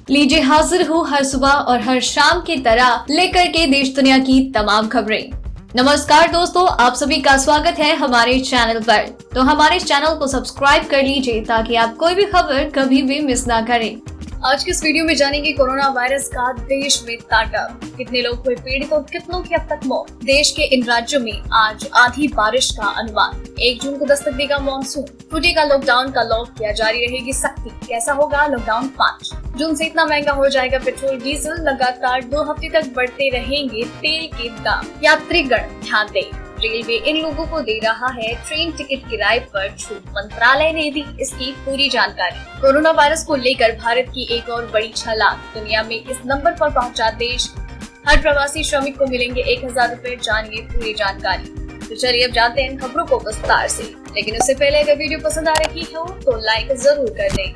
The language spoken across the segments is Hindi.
लीजिए हाजिर हूँ हर सुबह और हर शाम की तरह लेकर के देश दुनिया की तमाम खबरें। नमस्कार दोस्तों, आप सभी का स्वागत है हमारे चैनल पर। तो हमारे चैनल को सब्सक्राइब कर लीजिए ताकि आप कोई भी खबर कभी भी मिस ना करें। आज के इस वीडियो में जानेंगे कोरोना वायरस का देश में तांडव, कितने लोग हुए पीड़ित और कितनों की अब तक मौत। देश के इन राज्यों में आज आधी बारिश का अनुमान। 1 जून को दस्तक देगा मानसून, टूटेगा लॉकडाउन का लॉक, किया जारी रहेगी सख्ती। कैसा होगा लॉकडाउन 5 जून से इतना महंगा हो जाएगा पेट्रोल डीजल, लगातार 2 हफ्ते तक बढ़ते रहेंगे तेल के दाम। यात्रीगण ध्यान दें, रेलवे इन लोगों को दे रहा है ट्रेन टिकट किराए पर छूट, मंत्रालय ने दी इसकी पूरी जानकारी। कोरोना वायरस को लेकर भारत की एक और बड़ी छलांग, दुनिया में इस नंबर पर पहुंचा देश। हर प्रवासी श्रमिक को मिलेंगे 1000 रुपए, जानिए पूरी जानकारी। तो चलिए अब जानते हैं इन खबरों को विस्तार से, लेकिन उससे पहले अगर वीडियो पसंद आ रही हो तो लाइक जरूर कर दें।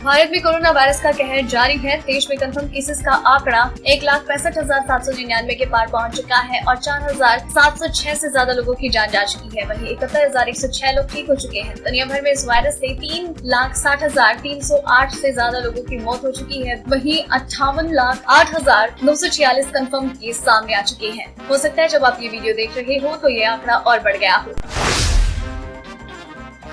भारत में कोरोना वायरस का कहर जारी है। देश में कंफर्म केसेस का आंकड़ा 1,65,799 के पार पहुंच चुका है और 4,706 से ज्यादा लोगों की जान जा चुकी है। वहीं 71,106 लोग ठीक हो चुके हैं। दुनिया भर में इस वायरस से 3,60,308 से ज्यादा लोगों की मौत हो चुकी है। वहीं 58,08,946 कंफर्म केस सामने आ चुके हैं। हो सकता है जब आप ये वीडियो देख रहे हो तो ये आंकड़ा और बढ़ गया हो।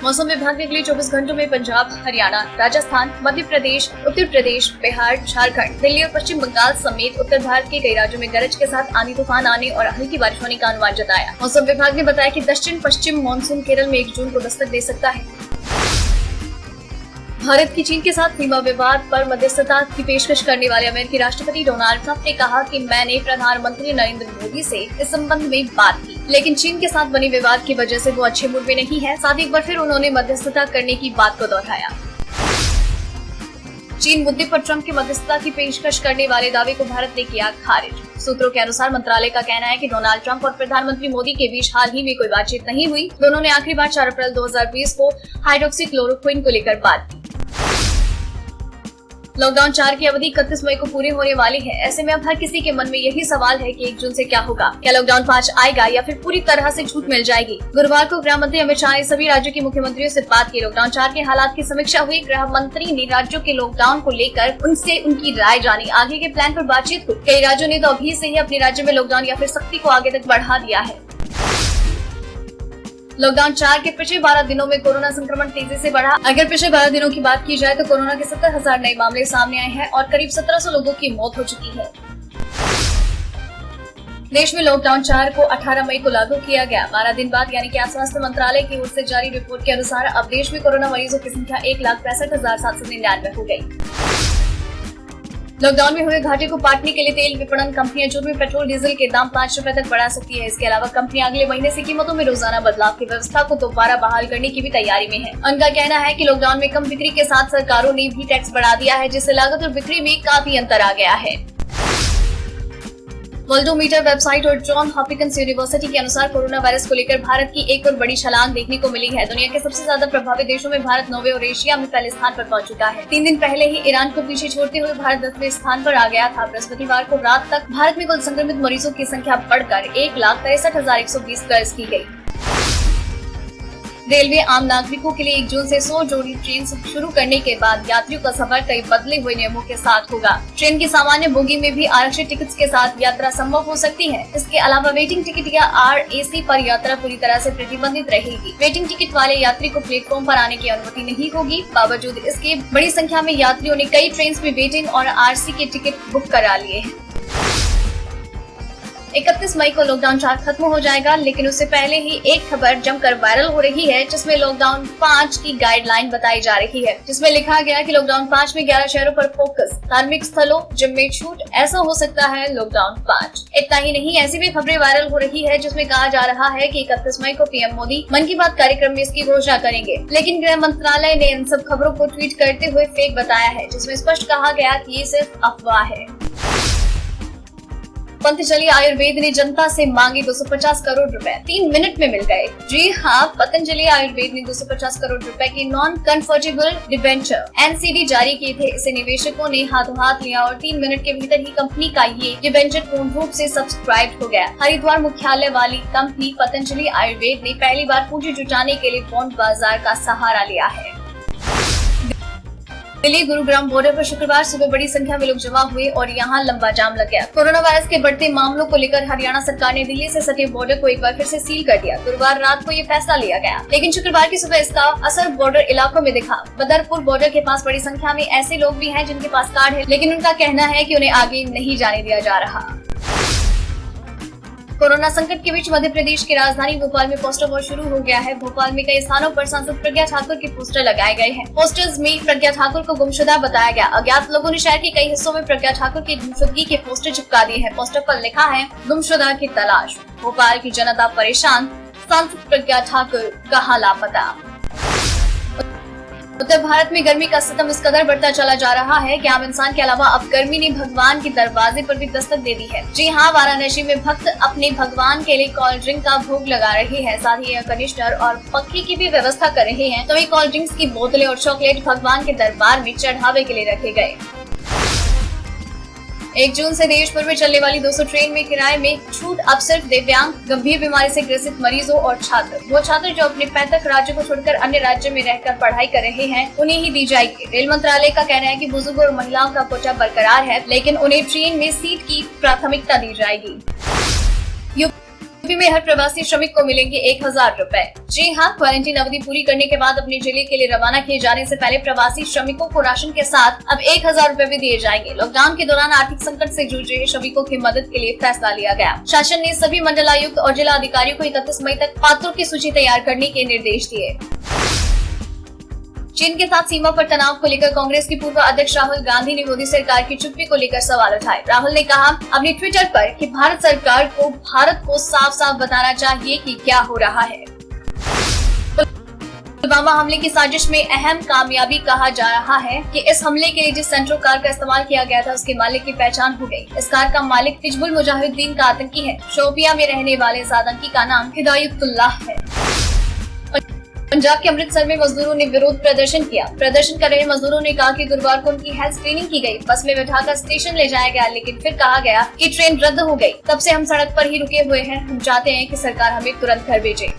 मौसम विभाग ने अगले 24 घंटों में पंजाब, हरियाणा, राजस्थान, मध्य प्रदेश, उत्तर प्रदेश, बिहार, झारखंड, दिल्ली और पश्चिम बंगाल समेत उत्तर भारत के कई राज्यों में गरज के साथ आंधी तूफान आने और हल्की बारिश होने का अनुमान जताया। मौसम विभाग ने बताया कि दक्षिण पश्चिम मानसून केरल में 1 जून को दस्तक दे सकता है। भारत की चीन के साथ सीमा विवाद पर मध्यस्थता की पेशकश करने वाले अमेरिकी राष्ट्रपति डोनाल्ड ट्रंप ने कहा कि मैंने प्रधानमंत्री नरेंद्र मोदी से इस संबंध में बात की, लेकिन चीन के साथ बने विवाद की वजह से वो अच्छे मूड में नहीं है। साथ ही एक बार फिर उन्होंने मध्यस्थता करने की बात को दोहराया। चीन मुद्दे पर ट्रंप की मध्यस्थता की पेशकश करने वाले दावे को भारत ने किया खारिज। सूत्रों के अनुसार मंत्रालय का कहना है कि डोनाल्ड ट्रंप और प्रधानमंत्री मोदी के बीच हाल ही में कोई बातचीत नहीं हुई। दोनों ने आखिरी बार 4 अप्रैल 2020 को हाइड्रोक्सी क्लोरोक्विन को लेकर बात की। लॉकडाउन 4 की अवधि 31 मई को पूरी होने वाली है। ऐसे में अब हर किसी के मन में यही सवाल है कि 1 जून से क्या होगा। क्या लॉकडाउन 5 आएगा या फिर पूरी तरह से छूट मिल जाएगी। गुरुवार को गृह मंत्री अमित शाह ने सभी राज्यों के मुख्यमंत्रियों से बात की। लॉकडाउन 4 के हालात की समीक्षा हुई। गृह मंत्री ने राज्यों के लॉकडाउन को लेकर उनसे उनकी राय जानी। आगे के प्लान पर बातचीत हुई। कई राज्यों ने तो अभी से ही अपने राज्य में लॉकडाउन या फिर सख्ती को आगे तक बढ़ा दिया है। लॉकडाउन 4 के पिछले 12 दिनों में कोरोना संक्रमण तेजी से बढ़ा। अगर पिछले 12 दिनों की बात की जाए तो कोरोना के 70,000 नए मामले सामने आए हैं और करीब 1700 लोगों की मौत हो चुकी है। देश में लॉकडाउन 4 को 18 मई को लागू किया गया। 12 दिन बाद यानी कि स्वास्थ्य मंत्रालय की ओर से जारी रिपोर्ट के अनुसार अब देश में कोरोना मरीजों की संख्या 1,65,799 हो गई। लॉकडाउन में हुए घाटे को पाटने के लिए तेल विपणन कंपनियां जून में पेट्रोल डीजल के दाम 5 रुपए तक बढ़ा सकती है। इसके अलावा कंपनियां अगले महीने से कीमतों में रोजाना बदलाव की व्यवस्था को दोबारा बहाल करने की भी तैयारी में है। उनका कहना है कि लॉकडाउन में कम बिक्री के साथ सरकारों ने भी टैक्स बढ़ा दिया है, जिससे लागत और बिक्री में काफी अंतर आ गया है। वर्ल्डोमीटर वेबसाइट और जॉन हॉपकिंस यूनिवर्सिटी के अनुसार कोरोना वायरस को लेकर भारत की एक और बड़ी छलांग देखने को मिली है। दुनिया के सबसे ज्यादा प्रभावित देशों में भारत 9वें और एशिया में पहले स्थान पर पहुंच चुका है। 3 दिन पहले ही ईरान को पीछे छोड़ते हुए भारत 10वें स्थान पर आ गया था। बृहस्पतिवार को रात तक भारत में कुल संक्रमित मरीजों की संख्या बढ़कर 1,63,120 दर्ज की गयी। रेलवे आम नागरिकों के लिए 1 जून से 100 जोड़ी ट्रेन शुरू करने के बाद यात्रियों का सफर कई बदले हुए नियमों के साथ होगा। ट्रेन की सामान्य बोगी में भी आरक्षित टिकट्स के साथ यात्रा संभव हो सकती है। इसके अलावा वेटिंग टिकट या RAC पर यात्रा पूरी तरह से प्रतिबंधित रहेगी। वेटिंग टिकट वाले यात्री को प्लेटफॉर्म पर आने की अनुमति नहीं होगी। बावजूद इसके बड़ी संख्या में यात्रियों ने कई ट्रेन में वेटिंग और RC के टिकट बुक करा लिए हैं। 31 मई को लॉकडाउन 4 खत्म हो जाएगा, लेकिन उससे पहले ही एक खबर जमकर वायरल हो रही है, जिसमें लॉकडाउन 5 की गाइडलाइन बताई जा रही है। जिसमें लिखा गया कि लॉकडाउन 5 में 11 शहरों पर फोकस, धार्मिक स्थलों, जिम में छूट, ऐसा हो सकता है लॉकडाउन 5। इतना ही नहीं, ऐसी भी खबरें वायरल हो रही है जिसमें कहा जा रहा है कि 31 मई को पीएम मोदी मन की बात कार्यक्रम में इसकी घोषणा करेंगे। लेकिन गृह मंत्रालय ने इन सब खबरों को ट्वीट करते हुए फेक बताया है, जिसमें स्पष्ट कहा गया कि ये सिर्फ अफवाह है। पतंजलि आयुर्वेद ने जनता से मांगे 250 करोड़ रुपए, 3 मिनट में मिल गए। जी हाँ, पतंजलि आयुर्वेद ने 250 करोड़ रुपए की नॉन कन्वर्टेबल डिबेंचर NCD जारी किए थे। इसे निवेशकों ने हाथों हाथ लिया और 3 मिनट के भीतर ही कंपनी का ये डिबेंचर पूर्ण रूप से सब्सक्राइब हो गया। हरिद्वार मुख्यालय वाली कंपनी पतंजलि आयुर्वेद ने पहली बार पूंजी जुटाने के लिए बॉन्ड बाजार का सहारा लिया है। दिल्ली गुरुग्राम बॉर्डर पर शुक्रवार सुबह बड़ी संख्या में लोग जमा हुए और यहां लंबा जाम लग गया। कोरोना वायरस के बढ़ते मामलों को लेकर हरियाणा सरकार ने दिल्ली से सटे बॉर्डर को एक बार फिर से सील कर दिया। गुरुवार रात को ये फैसला लिया गया, लेकिन शुक्रवार की सुबह इसका असर बॉर्डर इलाकों में दिखा। बदरपुर बॉर्डर के पास बड़ी संख्या में ऐसे लोग भी हैं जिनके पास कार्ड है, लेकिन उनका कहना है कि उन्हें आगे नहीं जाने दिया जा रहा। कोरोना संकट के बीच मध्य प्रदेश की राजधानी भोपाल में पोस्टर वॉर शुरू हो गया है। भोपाल में कई स्थानों पर सांसद प्रज्ञा ठाकुर के पोस्टर लगाए गए हैं। पोस्टर्स में प्रज्ञा ठाकुर को गुमशुदा बताया गया। अज्ञात लोगों ने शहर के कई हिस्सों में प्रज्ञा ठाकुर की गुमशुदगी के पोस्टर चिपका दिए हैं। पोस्टर पर लिखा है, गुमशुदा की तलाश, भोपाल की जनता परेशान, सांसद प्रज्ञा ठाकुर कहाँ लापता। उत्तर भारत में गर्मी का सितम इस कदर बढ़ता चला जा रहा है कि आम इंसान के अलावा अब गर्मी ने भगवान के दरवाजे पर भी दस्तक दे दी है। जी हां, वाराणसी में भक्त अपने भगवान के लिए कोल्ड ड्रिंक का भोग लगा रहे हैं। साथ ही एयर कंडीशनर और पंखे की भी व्यवस्था कर रहे हैं। तो ये कोल्ड ड्रिंक्स की बोतलें और चॉकलेट भगवान के दरबार में चढ़ावे के लिए रखे गए। 1 जून से देश भर में चलने वाली 200 ट्रेन में किराए में छूट अब सिर्फ दिव्यांग, गंभीर बीमारी से ग्रसित मरीजों और वो छात्र जो अपने पैतृक राज्य को छोड़कर अन्य राज्य में रहकर पढ़ाई कर रहे हैं, उन्हें ही दी जाएगी। रेल मंत्रालय का कहना है कि बुजुर्ग और महिलाओं का कोटा बरकरार है, लेकिन उन्हें ट्रेन में सीट की प्राथमिकता दी जाएगी। यूपी में हर प्रवासी श्रमिक को मिलेंगे 1000 रुपए। जी हां, क्वारंटीन अवधि पूरी करने के बाद अपने जिले के लिए रवाना किए जाने से पहले प्रवासी श्रमिकों को राशन के साथ अब 1000 रुपए भी दिए जाएंगे। लॉकडाउन के दौरान आर्थिक संकट से जूझ रहे श्रमिकों की मदद के लिए फैसला लिया गया। शासन ने सभी मंडलायुक्त और जिला अधिकारियों को 31 मई तक पात्रों की सूची तैयार करने के निर्देश दिए। चीन के साथ सीमा पर तनाव को लेकर कांग्रेस के पूर्व अध्यक्ष राहुल गांधी ने मोदी सरकार की चुप्पी को लेकर सवाल उठाए। राहुल ने कहा अपने ट्विटर पर कि भारत सरकार को भारत को साफ साफ बताना चाहिए कि क्या हो रहा है। पुलवामा हमले की साजिश में अहम कामयाबी कहा जा रहा है कि इस हमले के लिए जिस सेंट्रो कार का इस्तेमाल किया गया था, उसके मालिक की पहचान हो गई। इस कार का मालिक हिजबुल मुजाहिदीन का आतंकी है। शोपिया में रहने वाले इस आतंकी का नाम हिदायतुल्लाह है। पंजाब के अमृतसर में मजदूरों ने विरोध प्रदर्शन किया। प्रदर्शन कर रहे मजदूरों ने कहा कि गुरुवार को उनकी हेल्थ स्क्रीनिंग की गई। बस में बैठाकर स्टेशन ले जाया गया, लेकिन फिर कहा गया कि ट्रेन रद्द हो गई। तब से हम सड़क पर ही रुके हुए हैं। हम चाहते हैं कि सरकार हमें तुरंत घर भेजे।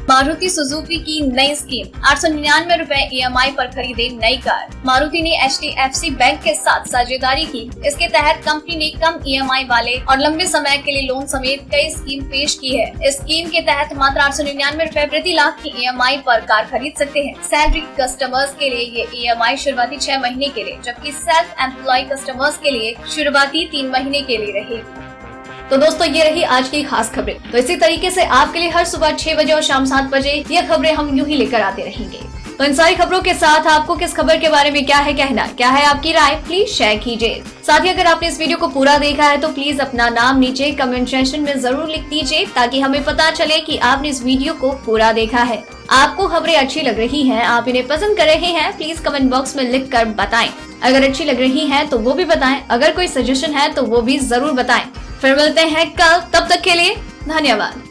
मारुति सुजुकी की नई स्कीम, 899 रुपए EMI पर खरीदे नई कार। मारुति ने HDFC बैंक के साथ साझेदारी की। इसके तहत कंपनी ने कम EMI वाले और लंबे समय के लिए लोन समेत कई स्कीम पेश की है। इस स्कीम के तहत मात्र 899 रुपए प्रति लाख की EMI पर कार खरीद सकते हैं। सैलरी कस्टमर्स के लिए ये EMI शुरुआती 6 महीने के लिए, जबकि सेल्फ एम्प्लॉय कस्टमर्स के लिए शुरुआती 3 महीने के लिए रहेगी। तो दोस्तों, ये रही आज की खास खबरें। तो इसी तरीके से आपके लिए हर सुबह 6 बजे और शाम 7 बजे ये खबरें हम यूं ही लेकर आते रहेंगे। तो इन सारी खबरों के साथ आपको किस खबर के बारे में क्या है कहना, क्या है आपकी राय, प्लीज शेयर कीजिए। साथ ही अगर आपने इस वीडियो को पूरा देखा है तो प्लीज अपना नाम नीचे कमेंट सेक्शन में जरूर लिख दीजिए, ताकि हमें पता चले कि आपने इस वीडियो को पूरा देखा है। आपको खबरें अच्छी लग रही हैं, आप इन्हें पसंद कर रहे हैं, प्लीज कमेंट बॉक्स में लिख कर बताएं। अगर अच्छी लग रही है तो वो भी बताएं। अगर कोई सजेशन है तो वो भी जरूर बताएं। फिर मिलते हैं कल, तब तक के लिए धन्यवाद।